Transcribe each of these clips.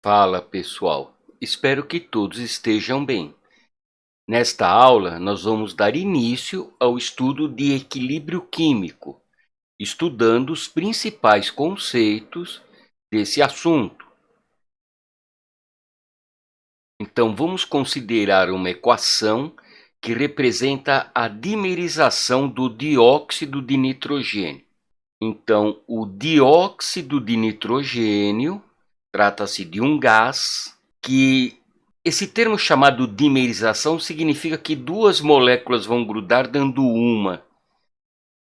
Fala pessoal, espero que todos estejam bem. Nesta aula, nós vamos dar início ao estudo de equilíbrio químico, estudando os principais conceitos desse assunto. Então, vamos considerar uma equação que representa a dimerização do dióxido de nitrogênio. Então, o dióxido de nitrogênio trata-se de um gás que esse termo chamado dimerização significa que duas moléculas vão grudar dando uma.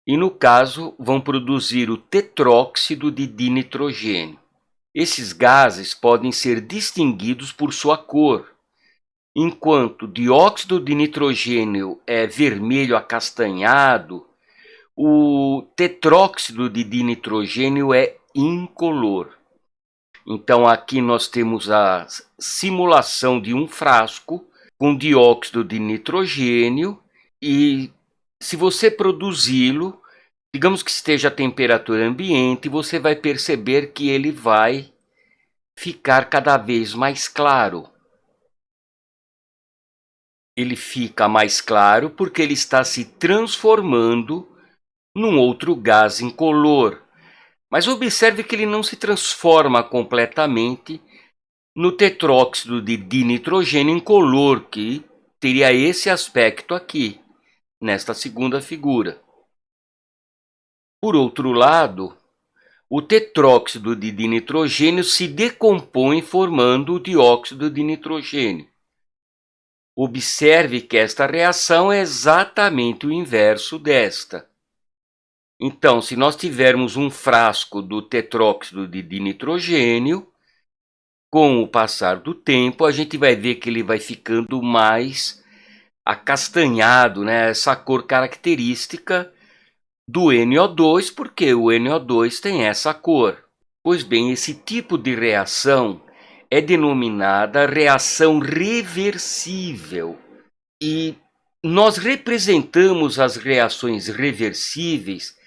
E no caso, vão produzir o tetróxido de dinitrogênio. Esses gases podem ser distinguidos por sua cor. Enquanto o dióxido de nitrogênio é vermelho acastanhado, o tetróxido de dinitrogênio é incolor. Então aqui nós temos a simulação de um frasco com dióxido de nitrogênio e se você produzi-lo, digamos que esteja a temperatura ambiente, você vai perceber que ele vai ficar cada vez mais claro. Ele fica mais claro porque ele está se transformando num outro gás incolor. Mas observe que ele não se transforma completamente no tetróxido de dinitrogênio incolor, que teria esse aspecto aqui, nesta segunda figura. Por outro lado, o tetróxido de dinitrogênio se decompõe formando o dióxido de nitrogênio. Observe que esta reação é exatamente o inverso desta. Então, se nós tivermos um frasco do tetróxido de dinitrogênio, com o passar do tempo, a gente vai ver que ele vai ficando mais acastanhado, né? Essa cor característica do NO2, porque o NO2 tem essa cor. Pois bem, esse tipo de reação é denominada reação reversível. E nós representamos as reações reversíveis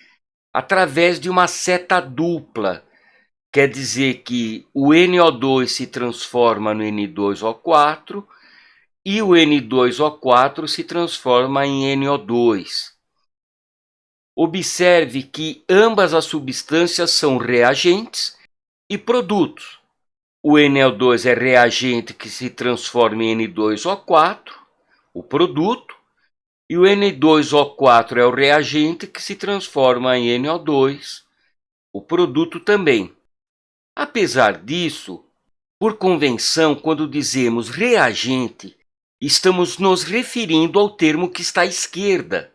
através de uma seta dupla. Quer dizer que o NO2 se transforma no N2O4 e o N2O4 se transforma em NO2. Observe que ambas as substâncias são reagentes e produtos. O NO2 é reagente que se transforma em N2O4, o produto, e o N2O4 é o reagente que se transforma em NO2, o produto também. Apesar disso, por convenção, quando dizemos reagente, estamos nos referindo ao termo que está à esquerda.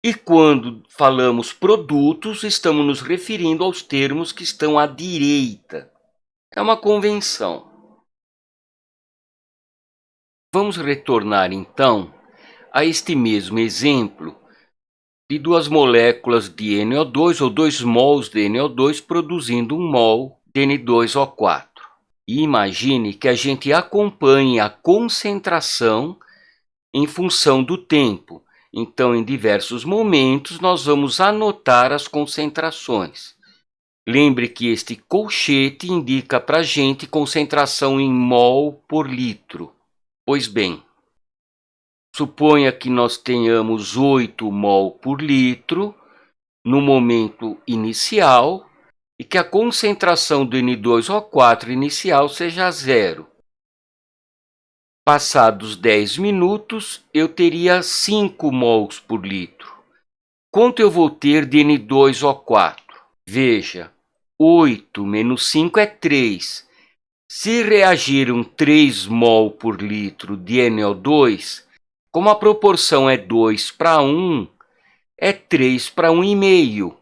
E quando falamos produtos, estamos nos referindo aos termos que estão à direita. É uma convenção. Vamos retornar então a este mesmo exemplo de duas moléculas de NO2 ou 2 mols de NO2 produzindo um mol de N2O4. E imagine que a gente acompanhe a concentração em função do tempo. Então, em diversos momentos, nós vamos anotar as concentrações. Lembre que este colchete indica para a gente concentração em mol por litro. Pois bem, suponha que nós tenhamos 8 mol por litro no momento inicial e que a concentração do N2O4 inicial seja 0. Passados 10 minutos, eu teria 5 mols por litro. Quanto eu vou ter de N2O4? Veja, 8 menos 5 é 3. Se reagiram 3 mol por litro de NO2, como a proporção é 2 para 1, é 3 para 1,5.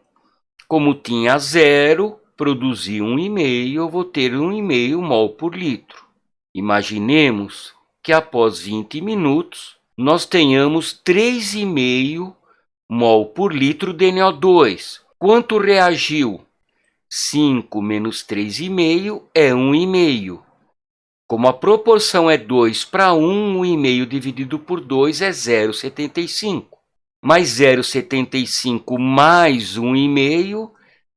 Como tinha 0, produzi 1,5, eu vou ter 1,5 mol por litro. Imaginemos que após 20 minutos, nós tenhamos 3,5 mol por litro de NO2. Quanto reagiu? 5 menos 3,5 é 1,5. Como a proporção é 2 para 1, 1,5 dividido por 2 é 0,75. Mais 0,75 mais 1,5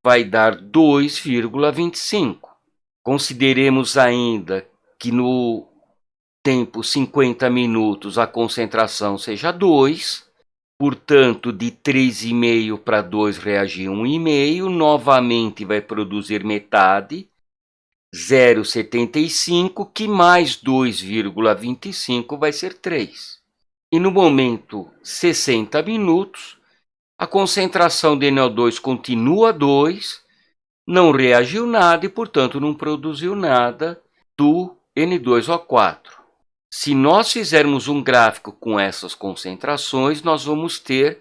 vai dar 2,25. Consideremos ainda que no tempo 50 minutos a concentração seja 2, portanto, de 3,5 para 2 reagir 1,5, novamente vai produzir metade, 0,75, que mais 2,25 vai ser 3. E no momento 60 minutos, a concentração de NO2 continua 2, não reagiu nada e, portanto, não produziu nada do N2O4. Se nós fizermos um gráfico com essas concentrações, nós vamos ter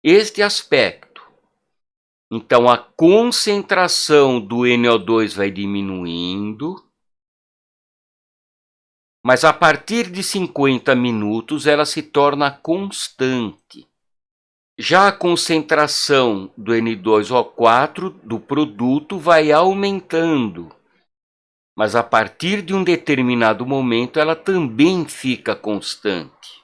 este aspecto. Então, a concentração do NO2 vai diminuindo, mas a partir de 50 minutos ela se torna constante. Já a concentração do N2O4 do produto vai aumentando, mas a partir de um determinado momento ela também fica constante.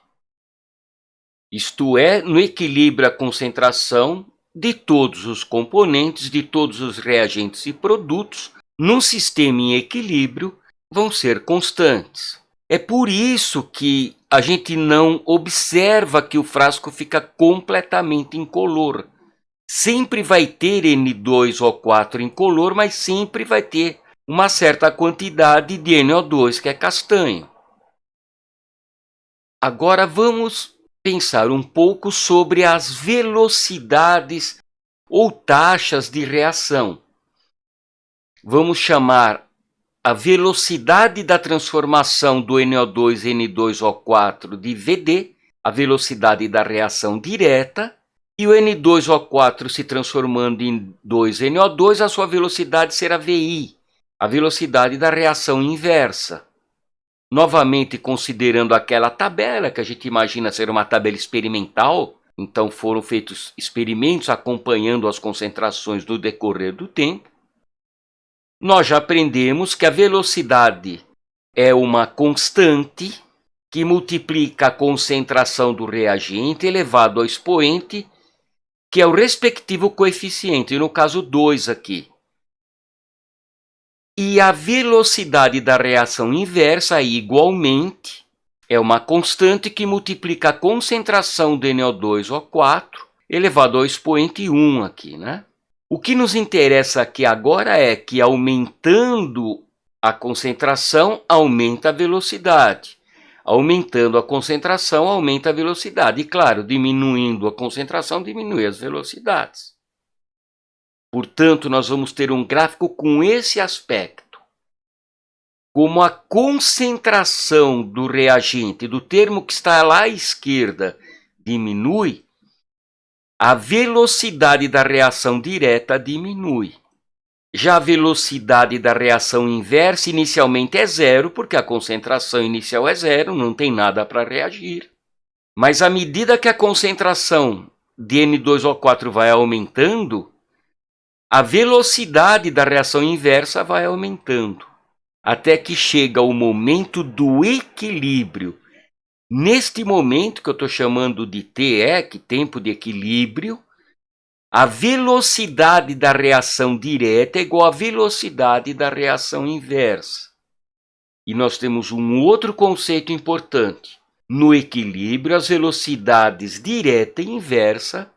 Isto é, no equilíbrio a concentração de todos os componentes, de todos os reagentes e produtos, num sistema em equilíbrio, vão ser constantes. É por isso que a gente não observa que o frasco fica completamente incolor. Sempre vai ter N2O4 incolor, mas sempre vai ter uma certa quantidade de NO2 que é castanho. Agora vamos pensar um pouco sobre as velocidades ou taxas de reação. Vamos chamar a velocidade da transformação do NO2 em N2O4 de VD, a velocidade da reação direta, e o N2O4 se transformando em 2NO2, a sua velocidade será VI, a velocidade da reação inversa. Novamente, considerando aquela tabela que a gente imagina ser uma tabela experimental, então foram feitos experimentos acompanhando as concentrações no decorrer do tempo, nós já aprendemos que a velocidade é uma constante que multiplica a concentração do reagente elevado ao expoente, que é o respectivo coeficiente, no caso 2 aqui. E a velocidade da reação inversa, igualmente, é uma constante que multiplica a concentração de NO2O4 elevado ao expoente 1 aqui, né? O que nos interessa aqui agora é que, aumentando a concentração, aumenta a velocidade. Aumentando a concentração, aumenta a velocidade. E, claro, diminuindo a concentração, diminui as velocidades. Portanto, nós vamos ter um gráfico com esse aspecto. Como a concentração do reagente, do termo que está lá à esquerda, diminui, a velocidade da reação direta diminui. Já a velocidade da reação inversa inicialmente é zero, porque a concentração inicial é zero, não tem nada para reagir. Mas à medida que a concentração de N2O4 vai aumentando, a velocidade da reação inversa vai aumentando, até que chega o momento do equilíbrio. Neste momento, que eu estou chamando de TE, tempo de equilíbrio, a velocidade da reação direta é igual à velocidade da reação inversa. E nós temos um outro conceito importante. No equilíbrio, as velocidades direta e inversa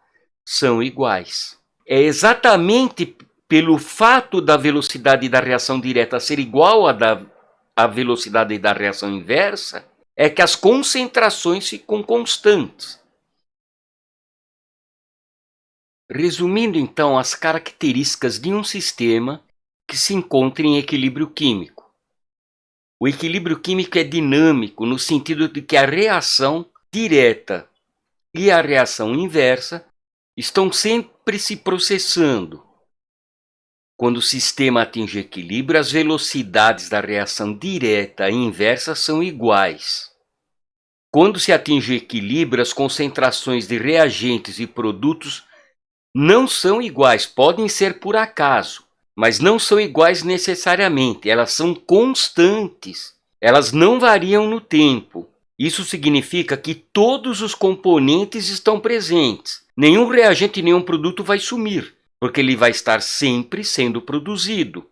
são iguais. É exatamente pelo fato da velocidade da reação direta ser igual à velocidade da reação inversa, é que as concentrações ficam constantes. Resumindo, então, as características de um sistema que se encontra em equilíbrio químico. O equilíbrio químico é dinâmico no sentido de que a reação direta e a reação inversa estão sempre se processando. Quando o sistema atinge equilíbrio, as velocidades da reação direta e inversa são iguais. Quando se atinge equilíbrio, as concentrações de reagentes e produtos não são iguais, podem ser por acaso, mas não são iguais necessariamente, elas são constantes, elas não variam no tempo. Isso significa que todos os componentes estão presentes. Nenhum reagente, nenhum produto vai sumir, porque ele vai estar sempre sendo produzido.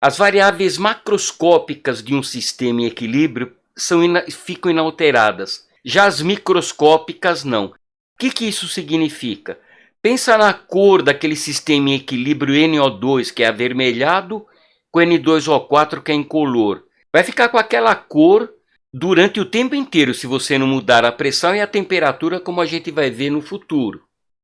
As variáveis macroscópicas de um sistema em equilíbrio ficam inalteradas. Já as microscópicas não. O que isso significa? Pensa na cor daquele sistema em equilíbrio NO2, que é avermelhado, com N2O4, que é incolor. Vai ficar com aquela cor durante o tempo inteiro, se você não mudar a pressão e a temperatura, como a gente vai ver no futuro.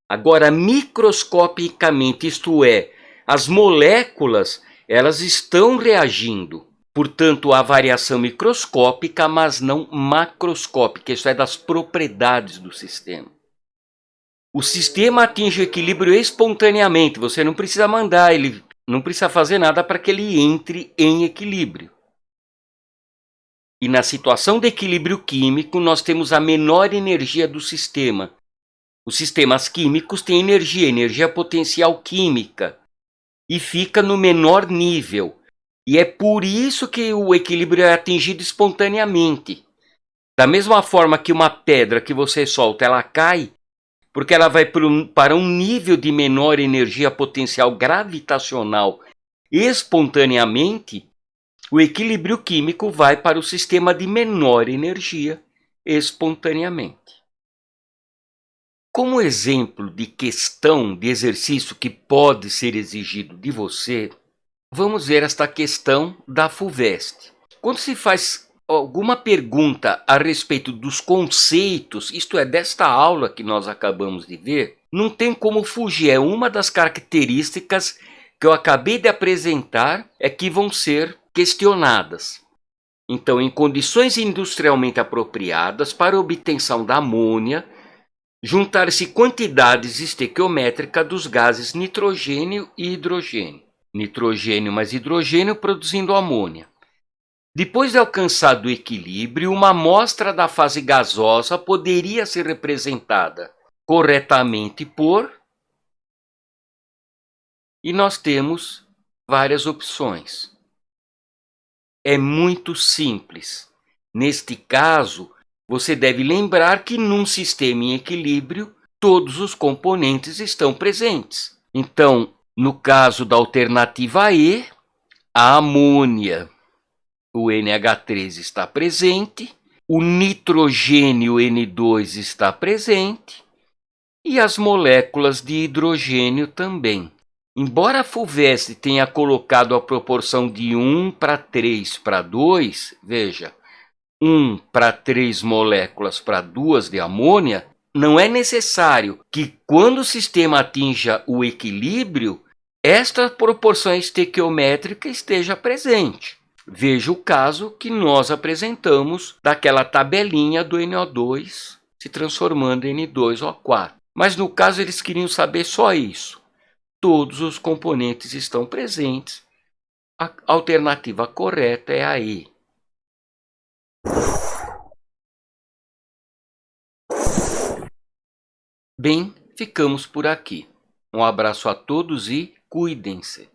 Agora, microscopicamente, isto é, as moléculas, elas estão reagindo. Portanto, há variação microscópica, mas não macroscópica. Isso é das propriedades do sistema. O sistema atinge o equilíbrio espontaneamente. Você não precisa mandar, ele não precisa fazer nada para que ele entre em equilíbrio. E na situação de equilíbrio químico, nós temos a menor energia do sistema. Os sistemas químicos têm energia potencial química, e fica no menor nível. E é por isso que o equilíbrio é atingido espontaneamente. Da mesma forma que uma pedra que você solta, ela cai, porque ela vai para um nível de menor energia potencial gravitacional espontaneamente, o equilíbrio químico vai para o sistema de menor energia espontaneamente. Como exemplo de questão de exercício que pode ser exigido de você, vamos ver esta questão da FUVEST. Quando se faz alguma pergunta a respeito dos conceitos, isto é, desta aula que nós acabamos de ver, não tem como fugir. É uma das características que eu acabei de apresentar, é que vão ser questionadas. Então, em condições industrialmente apropriadas para a obtenção da amônia, juntar-se quantidades estequiométricas dos gases nitrogênio e hidrogênio. Nitrogênio mais hidrogênio produzindo amônia. Depois de alcançado o equilíbrio, uma amostra da fase gasosa poderia ser representada corretamente por... E nós temos várias opções. É muito simples. Neste caso, você deve lembrar que num sistema em equilíbrio, todos os componentes estão presentes. Então, no caso da alternativa E, a amônia, o NH3 está presente, o nitrogênio N2 está presente e as moléculas de hidrogênio também. Embora a FUVEST tenha colocado a proporção de 1 para 3 para 2, veja, 1 para 3 moléculas para 2 de amônia, não é necessário que quando o sistema atinja o equilíbrio, esta proporção estequiométrica esteja presente. Veja o caso que nós apresentamos daquela tabelinha do NO2 se transformando em N2O4. Mas no caso eles queriam saber só isso. Todos os componentes estão presentes. A alternativa correta é a E. Bem, ficamos por aqui. Um abraço a todos e cuidem-se.